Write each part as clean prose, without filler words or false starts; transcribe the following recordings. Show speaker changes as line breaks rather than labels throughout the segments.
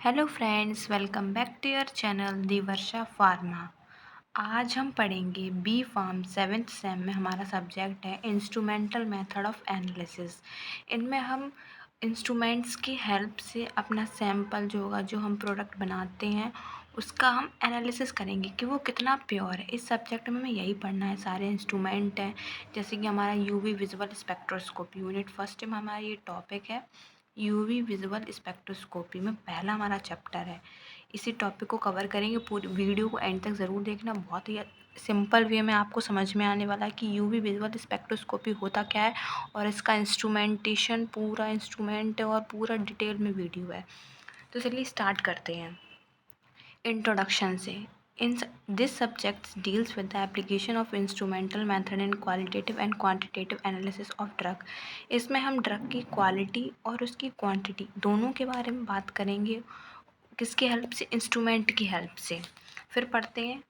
Hello friends, welcome back to your channel the Varsha pharma. आज हम पढ़ेंगे बी फार्म 7th सेम में। हमारा सब्जेक्ट है इंस्ट्रूमेंटल मेथड ऑफ एनालिसिस। इनमें हम इंस्ट्रूमेंट्स की हेल्प से अपना सैंपल जो होगा, जो हम प्रोडक्ट बनाते हैं, उसका हम एनालिसिस करेंगे कि वो कितना प्योर है। इस सब्जेक्ट में हमें यही पढ़ना है। सारे इंस्ट्रूमेंट हैं, जैसे कि हमारा UV visual spectroscopy unit first में हमारा ये टॉपिक है। यूवी विजुअल स्पेक्ट्रोस्कोपी में पहला हमारा चैप्टर है। इसी टॉपिक को कवर करेंगे। पूरी वीडियो को एंड तक ज़रूर देखना। बहुत ही सिंपल वे में आपको समझ में आने वाला है कि यूवी विजुअल स्पेक्ट्रोस्कोपी होता क्या है और इसका इंस्ट्रूमेंटेशन, पूरा इंस्ट्रूमेंट और पूरा डिटेल में वीडियो है। तो चलिए स्टार्ट करते हैं इंट्रोडक्शन से। In this subject deals with the application of instrumental method in qualitative and quantitative analysis of drug। इसमें हम ड्रग की क्वालिटी और उसकी क्वांटिटी दोनों के बारे में बात करेंगे। किसकी हेल्प से? इंस्ट्रूमेंट की हेल्प से। फिर पढ़ते हैं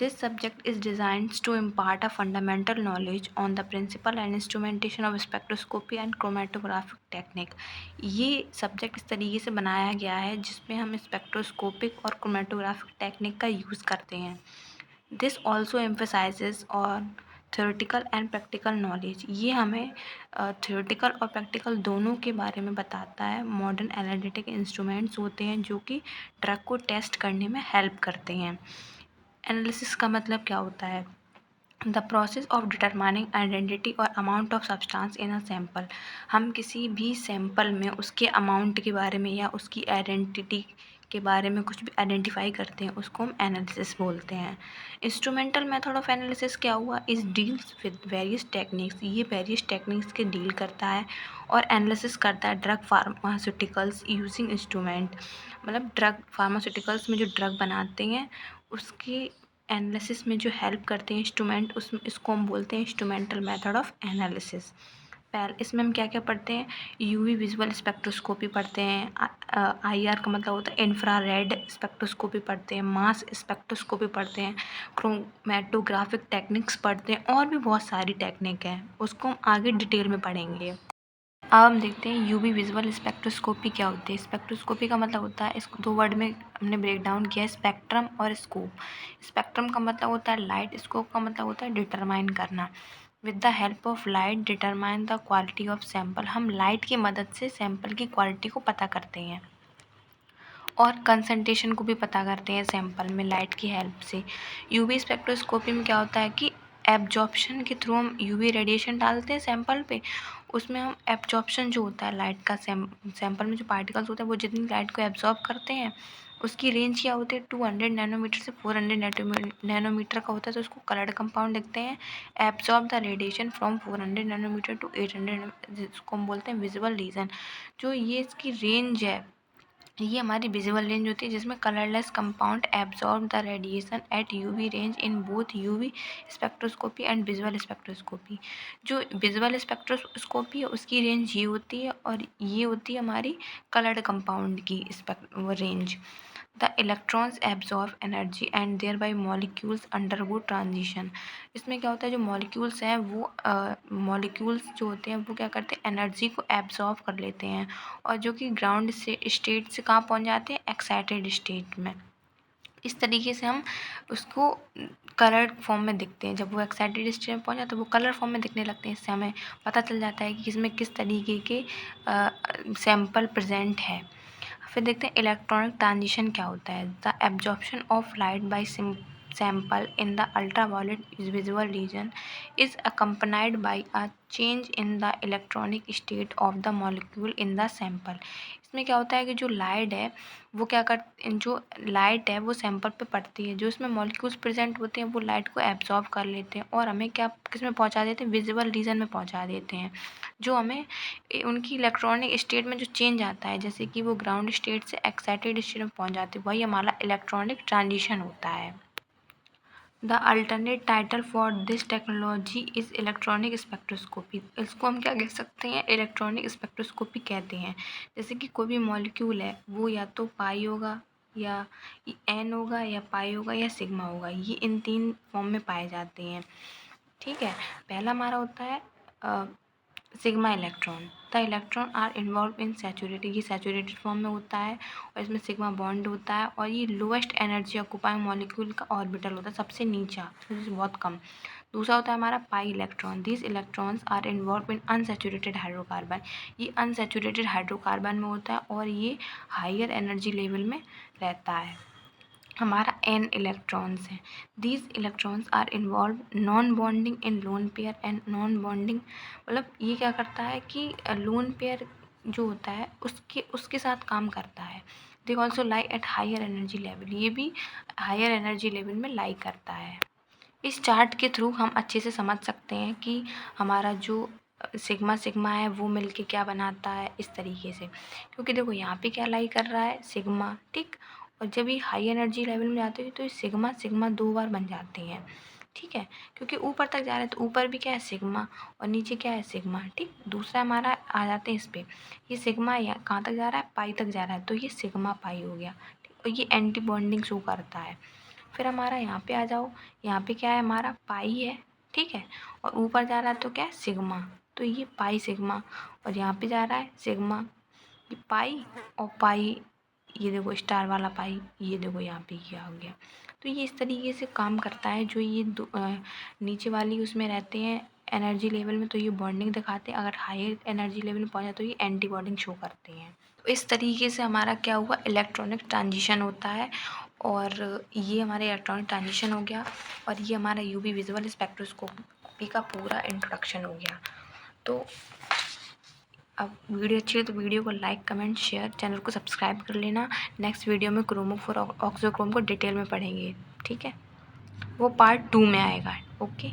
This subject is designed to impart a fundamental knowledge on the principle and instrumentation of spectroscopy and chromatographic technique। ये सब्जेक्ट इस तरीके से बनाया गया है जिसमें हम स्पेक्ट्रोस्कोपिक और क्रोमेटोग्राफिक टेक्निक का यूज़ करते हैं। This also emphasises on theoretical and practical knowledge. ये हमें थ्योरेटिकल और प्रैक्टिकल दोनों के बारे में बताता है। मॉडर्न एनालिटिक इंस्ट्रूमेंट्स होते हैं जो कि ड्रग को टेस्ट करने में हेल्प करते हैं। एनालिसिस का मतलब क्या होता है? The process of determining identity और amount of substance in a sample. हम किसी भी सैम्पल में उसके अमाउंट के बारे में या उसकी आइडेंटिटी के बारे में कुछ भी आइडेंटिफाई करते हैं, उसको हम एनालिसिस बोलते हैं। इंस्ट्रूमेंटल मेथड ऑफ एनालिसिस क्या हुआ? इस डील्स विद वेरियस टेक्निक्स। ये वेरियस टेक्निक्स के डील करता है और एनालिसिस करता है ड्रग फार्मास्यूटिकल्स यूजिंग इंस्ट्रूमेंट। मतलब ड्रग फार्मास्यूटिकल्स में जो ड्रग बनाते हैं उसकी एनालिसिस में जो हेल्प करते हैं इंस्ट्रूमेंट, उसमें इसको हम बोलते हैं इंस्ट्रूमेंटल मेथड ऑफ एनालिसिस। पहले इसमें हम क्या क्या पढ़ते हैं? यूवी विजुअल स्पेक्ट्रोस्कोपी पढ़ते हैं। आईआर का मतलब होता है इंफ्रारेड स्पेक्ट्रोस्कोपी पढ़ते हैं। मास स्पेक्ट्रोस्कोपी पढ़ते हैं। क्रोमेटोग्राफिक टेक्निक्स पढ़ते हैं और भी बहुत सारी टेक्निक है, उसको हम आगे डिटेल में पढ़ेंगे। अब हम देखते हैं यूवी विजुअल स्पेक्ट्रोस्कोपी क्या होती है। स्पेक्ट्रोस्कोपी का मतलब होता है, इसको दो वर्ड में हमने ब्रेक डाउन किया है, स्पेक्ट्रम और स्कोप। स्पेक्ट्रम का मतलब होता है लाइट, स्कोप का मतलब होता है डिटरमाइन करना। With the help of light determine the quality of sample. हम लाइट की मदद से सैंपल की क्वालिटी को पता करते हैं और कंसंट्रेशन को भी पता करते हैं सैंपल में लाइट की हेल्प से। यूवी स्पेक्ट्रोस्कोपी में क्या होता है कि एब्जॉर्प्शन के थ्रू हम यूवी रेडिएशन डालते हैं सैंपल पे। उसमें हम एब्जॉर्प्शन जो होता है लाइट का, सैंपल में जो पार्टिकल्स होते हैं वो जितनी लाइट को एब्जॉर्ब करते हैं, उसकी रेंज क्या होती है? 200 नैनोमीटर से 400 नैनोमीटर का होता है। तो उसको कलर्ड कंपाउंड लिखते हैं। Absorb the radiation from 400 nanometer to 800, जिसको हम बोलते हैं विजुअल रीजन। जो ये इसकी रेंज है, ये हमारी विजुअल रेंज होती है जिसमें colourless compound absorb the radiation at UV range in both UV spectroscopy and visual spectroscopy. जो विजुअल स्पेक्ट्रोस्कोपी है उसकी रेंज ये होती है और ये होती है हमारी कलर्ड कंपाउंड की range. The electrons absorb energy and thereby molecules undergo transition. इसमें क्या होता है, जो मॉलिक्यूल्स हैं वो मॉलिक्यूल्स जो होते हैं वो क्या करते हैं, एनर्जी को एब्जॉर्ब कर लेते हैं और जो कि ग्राउंड से स्टेट से कहाँ पहुँच जाते हैं? एक्साइटेड स्टेट में। इस तरीके से हम उसको कलर फॉर्म में दिखते हैं। जब वो एक्साइटेड स्टेट में पहुँच जाते हैं वो कलर फॉर्म में दिखने लगते हैं। इससे हमें पता चल जाता है कि इसमें किस तरीके के सैंपल प्रेजेंट है। फिर देखते हैं इलेक्ट्रॉनिक ट्रांजिशन क्या होता है। The absorption of light by sample in the ultraviolet visual region is accompanied by a change in the electronic state of the molecule in the sample। इसमें क्या होता है कि जो लाइट है वो क्या कर जो लाइट है वो सैंपल पे पड़ती है, जो इसमें मॉलिक्यूल्स प्रेजेंट होते हैं वो लाइट को एब्जॉर्ब कर लेते हैं और हमें क्या किस में पहुंचा देते हैं? विजुअल रीजन में पहुंचा देते हैं। जो हमें उनकी इलेक्ट्रॉनिक स्टेट में जो चेंज आता है, जैसे कि वो ग्राउंड स्टेट से एक्साइटेड स्टेट में पहुंच जाते हैं, वही हमारा इलेक्ट्रॉनिक ट्रांजिशन होता है। The alternate title for this technology is electronic spectroscopy. इसको हम क्या कह सकते हैं? इलेक्ट्रॉनिक स्पेक्ट्रोस्कोपी कहते हैं। जैसे कि कोई भी मॉलिक्यूल है वो या तो पाई होगा या एन होगा या पाई होगा या सिग्मा होगा। ये इन तीन फॉर्म में पाए जाते हैं। ठीक है, पहला हमारा होता है sigma electron. The electron are involve in saturated, ये सैचुरेटेड फॉर्म में होता है और इसमें सिग्मा बॉन्ड होता है और ये लोएस्ट एनर्जी ऑक्यूपाइंग मॉलिक्यूल का ऑर्बिटल होता है, सबसे नीचा, बहुत कम। दूसरा होता है हमारा pi electron. These electrons are involve in unsaturated hydrocarbon, ये अनसैचुरेटेड हाइड्रोकार्बन में होता है और ये हायर एनर्जी लेवल में रहता है। हमारा n इलेक्ट्रॉन्स हैं। These electrons are involve non bonding in lone pair and non bonding, मतलब ये क्या करता है कि लोन पेयर जो होता है उसके साथ काम करता है। They also lie at higher energy level, ये भी हायर एनर्जी लेवल में लाई करता है। इस चार्ट के थ्रू हम अच्छे से समझ सकते हैं कि हमारा जो सिग्मा सिग्मा है वो मिलके क्या बनाता है, इस तरीके से। क्योंकि देखो यहाँ पे क्या लाई कर रहा है, सिग्मा, ठीक। और जब ये हाई एनर्जी लेवल में जाते हैं तो ये सिग्मा सिग्मा 2 बार बन जाते हैं, ठीक है। क्योंकि ऊपर तक जा रहे हैं तो ऊपर भी क्या है, सिग्मा, और नीचे क्या है, सिग्मा, ठीक। दूसरा हमारा आ जाते हैं इस पर, ये सिग्मा या कहाँ तक जा रहा है, पाई तक जा रहा है, तो ये सिग्मा पाई हो गया, ठीक। और ये एंटी बॉन्डिंग शो करता है। फिर हमारा यहाँ पे आ जाओ, यहाँ पे क्या है, हमारा पाई है, ठीक है। और ऊपर जा रहा है तो क्या है, सिग्मा, तो ये पाई सिग्मा। और यहाँ पे जा रहा है सिग्मा, ये पाई और पाई, ये देखो स्टार वाला पाई, ये देखो यहाँ पे क्या हो गया। तो ये इस तरीके से काम करता है। जो ये नीचे वाली उसमें रहते हैं एनर्जी लेवल में, तो ये बॉन्डिंग दिखाते हैं। अगर हाई एनर्जी लेवल में पहुँच जाए तो ये एंटी बॉन्डिंग शो करते हैं। तो इस तरीके से हमारा क्या हुआ, इलेक्ट्रॉनिक ट्रांजिशन होता है। और ये हमारे इलेक्ट्रॉनिक ट्रांजिशन हो गया और ये हमारा यूवी विजुअल स्पेक्ट्रोस्कोपी का पूरा इंट्रोडक्शन हो गया। तो अब वीडियो अच्छी है तो वीडियो को लाइक कमेंट शेयर, चैनल को सब्सक्राइब कर लेना। नेक्स्ट वीडियो में क्रोमोफोर ऑक्सोक्रोम को डिटेल में पढ़ेंगे, ठीक है। वो पार्ट 2 में आएगा, ओके।